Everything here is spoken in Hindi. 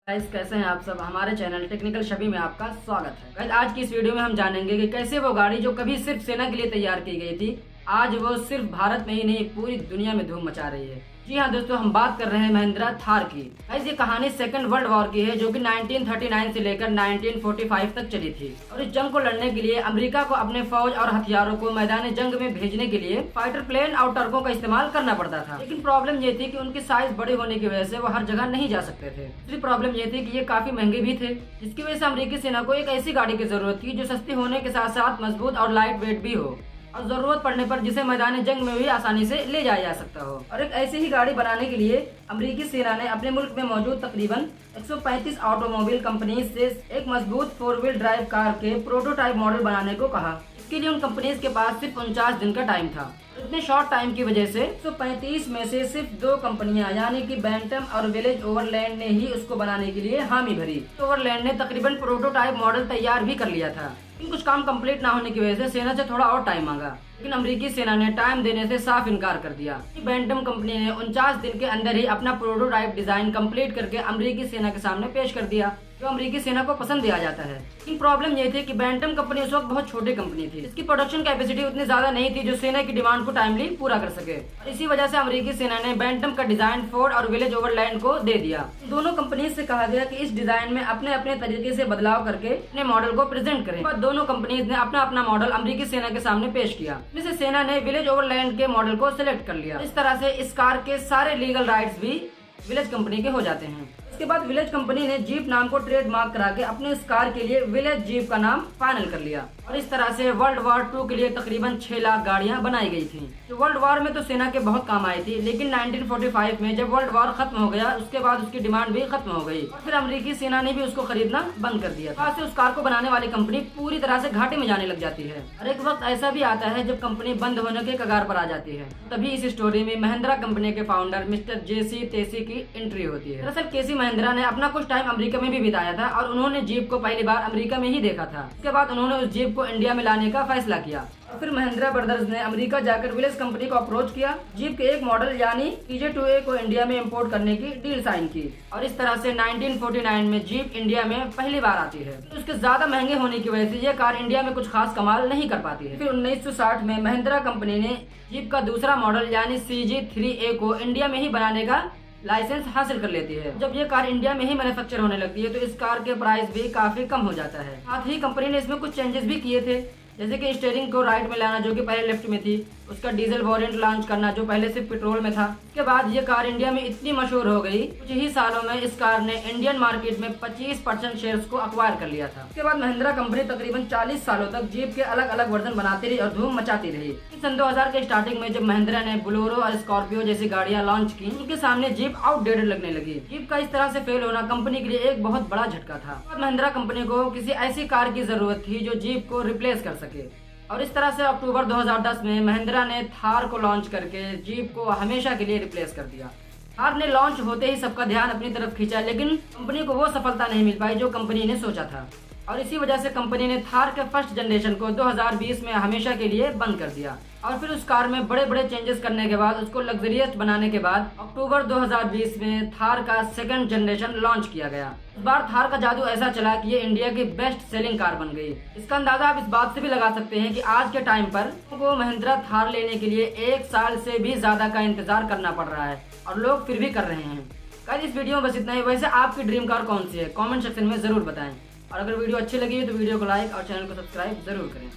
गाइस कैसे हैं आप सब। हमारे चैनल टेक्निकल शबी में आपका स्वागत है। गाइस आज की इस वीडियो में हम जानेंगे कि कैसे वो गाड़ी जो कभी सिर्फ सेना के लिए तैयार की गई थी, आज वो सिर्फ भारत में ही नहीं पूरी दुनिया में धूम मचा रही है। जी हाँ दोस्तों, हम बात कर रहे हैं महिंद्रा थार की। गाइस ये कहानी सेकंड वर्ल्ड वॉर की है, जो कि 1939 से लेकर 1945 तक चली थी। और इस जंग को लड़ने के लिए अमेरिका को अपने फौज और हथियारों को मैदान जंग में भेजने के लिए फाइटर प्लेन और टर्कों का इस्तेमाल करना पड़ता था। लेकिन प्रॉब्लम ये थी कि उनकी साइज बड़े होने की वजह से वो हर जगह नहीं जा सकते थे। दूसरी प्रॉब्लम ये थी कि ये काफी महंगे भी थे, जिसकी वजह से अमेरिकी सेना को एक ऐसी गाड़ी की जरूरत थी जो सस्ती होने के साथ साथ मजबूत और लाइट वेट भी हो, और जरूरत पड़ने पर जिसे मैदान जंग में भी आसानी से ले जाया जा सकता हो। और एक ऐसी ही गाड़ी बनाने के लिए अमेरिकी सेना ने अपने मुल्क में मौजूद तकरीबन 135 ऑटोमोबाइल कंपनी से एक मजबूत 4 व्हील ड्राइव कार के प्रोटोटाइप मॉडल बनाने को कहा। इसके लिए उन कंपनीज के पास सिर्फ 49 दिन का टाइम था। इतने शॉर्ट टाइम की वजह से 135 में से सिर्फ 2 कंपनियां यानी कि बैंटम और विलेज ओवरलैंड ने ही उसको बनाने के लिए हामी भरी। ओवरलैंड ने तकरीबन प्रोटोटाइप मॉडल तैयार भी कर लिया था, लेकिन कुछ काम कंप्लीट ना होने की वजह से सेना से थोड़ा और टाइम मांगा। लेकिन अमेरिकी सेना ने टाइम देने से साफ इनकार कर दिया। बैंटम कंपनी ने 49 दिन के अंदर ही अपना प्रोटोटाइप डिजाइन कंप्लीट करके अमेरिकी सेना के सामने पेश कर दिया, जो अमेरिकी सेना को पसंद भी आ जाता है। लेकिन प्रॉब्लम ये थी कि बैंटम कंपनी उस वक्त बहुत छोटी कंपनी थी। इसकी प्रोडक्शन कैपेसिटी उतनी ज्यादा नहीं थी जो सेना की डिमांड को टाइमली पूरा कर सके। और इसी वजह से अमेरिकी सेना ने बैंटम का डिजाइन फोर्ड और विलेज ओवरलैंड को दे दिया। दोनों कंपनी से कहा गया कि इस डिजाइन में अपने अपने तरीके से बदलाव करके अपने मॉडल को प्रेजेंट करें। बाद दोनों कंपनीज ने अपना अपना मॉडल अमेरिकी सेना के सामने पेश किया, जिससे सेना ने विलेज ओवरलैंड के मॉडल को सिलेक्ट कर लिया। इस तरह से इस कार के सारे लीगल राइट्स भी विलेज कंपनी के हो जाते हैं। इसके बाद विलेज कंपनी ने जीप नाम को ट्रेडमार्क करा के अपने इस कार के लिए विलेज जीप का नाम फाइनल कर लिया। और इस तरह से वर्ल्ड वॉर 2 के लिए तकरीबन 6 लाख गाड़ियां बनाई गई थी, जो वर्ल्ड वॉर में तो सेना के बहुत काम आई थी। लेकिन 1945 में जब वर्ल्ड वॉर खत्म हो गया, उसके बाद उसकी डिमांड भी खत्म हो गई और फिर अमेरिकी सेना ने भी उसको खरीदना बंद कर दिया। वहाँ से उस कार को बनाने वाली कंपनी पूरी तरह से घाटे में जाने लग जाती है। और एक वक्त ऐसा भी आता है जब कंपनी बंद होने के कगार पर आ जाती है। तभी इस स्टोरी में महिंद्रा कंपनी के फाउंडर मिस्टर जेसी तेसी की एंट्री होती है। दरअसल केसी महिंद्रा ने अपना कुछ टाइम अमेरिका में भी बिताया था और उन्होंने जीप को पहली बार अमेरिका में ही देखा था। उसके बाद उन्होंने उस जीप को इंडिया में लाने का फैसला किया। और फिर महिंद्रा ब्रदर्स ने अमेरिका जाकर विलेज कंपनी को अप्रोच किया, जीप के एक मॉडल यानी TJ2A को इंडिया में इंपोर्ट करने की डील साइन की। और इस तरह से 1949 में जीप इंडिया में पहली बार आती है। तो उसके ज्यादा महंगे होने की वजह से यह कार इंडिया में कुछ खास कमाल नहीं कर पाती है। फिर 1960 में महिंद्रा कंपनी ने जीप का दूसरा मॉडल यानी CG3A को इंडिया में ही बनाने का लाइसेंस हासिल कर लेती है। जब ये कार इंडिया में ही मैन्युफैक्चर होने लगती है तो इस कार के प्राइस भी काफी कम हो जाता है। साथ ही कंपनी ने इसमें कुछ चेंजेस भी किए थे, जैसे कि स्टीयरिंग को राइट में लाना जो कि पहले लेफ्ट में थी, उसका डीजल वेरिएंट लॉन्च करना जो पहले सिर्फ पेट्रोल में था। इसके बाद ये कार इंडिया में इतनी मशहूर हो गई, कुछ ही सालों में इस कार ने इंडियन मार्केट में 25% शेयर्स को अक्वायर कर लिया था। इसके बाद महिंद्रा कंपनी तकरीबन 40 सालों तक जीप के अलग अलग वर्जन बनाती रही और धूम मचाती रही। सन 2000 के स्टार्टिंग में जब महिंद्रा ने बोलेरो और स्कॉर्पियो जैसी गाड़ियां लॉन्च की, उनके सामने जीप आउटडेटेड लगने लगी। जीप का इस तरह से फेल होना कंपनी के लिए एक बहुत बड़ा झटका था। महिंद्रा कंपनी को किसी ऐसी कार की जरूरत थी जो जीप को रिप्लेस कर सके। और इस तरह से अक्टूबर 2010 में महिंद्रा ने थार को लॉन्च करके जीप को हमेशा के लिए रिप्लेस कर दिया। थार ने लॉन्च होते ही सबका ध्यान अपनी तरफ खींचा, लेकिन कंपनी को वो सफलता नहीं मिल पाई जो कंपनी ने सोचा था। और इसी वजह से कंपनी ने थार के फर्स्ट जनरेशन को 2020 में हमेशा के लिए बंद कर दिया। और फिर उस कार में बड़े बड़े चेंजेस करने के बाद उसको लग्जरियस बनाने के बाद अक्टूबर 2020 में थार का सेकंड जनरेशन लॉन्च किया गया। इस बार थार का जादू ऐसा चला कि ये इंडिया की बेस्ट सेलिंग कार बन गई। इसका अंदाजा आप इस बात से भी लगा सकते हैं कि आज के टाइम पर को महिंद्रा थार लेने के लिए 1 साल से भी ज्यादा का इंतजार करना पड़ रहा है और लोग फिर भी कर रहे हैं। गाइस इस वीडियो में बस इतना ही। वैसे आपकी ड्रीम कार कौन सी है, कमेंट सेक्शन में जरूर बताएं। और अगर वीडियो अच्छी लगी है तो वीडियो को लाइक और चैनल को सब्सक्राइब जरूर करें।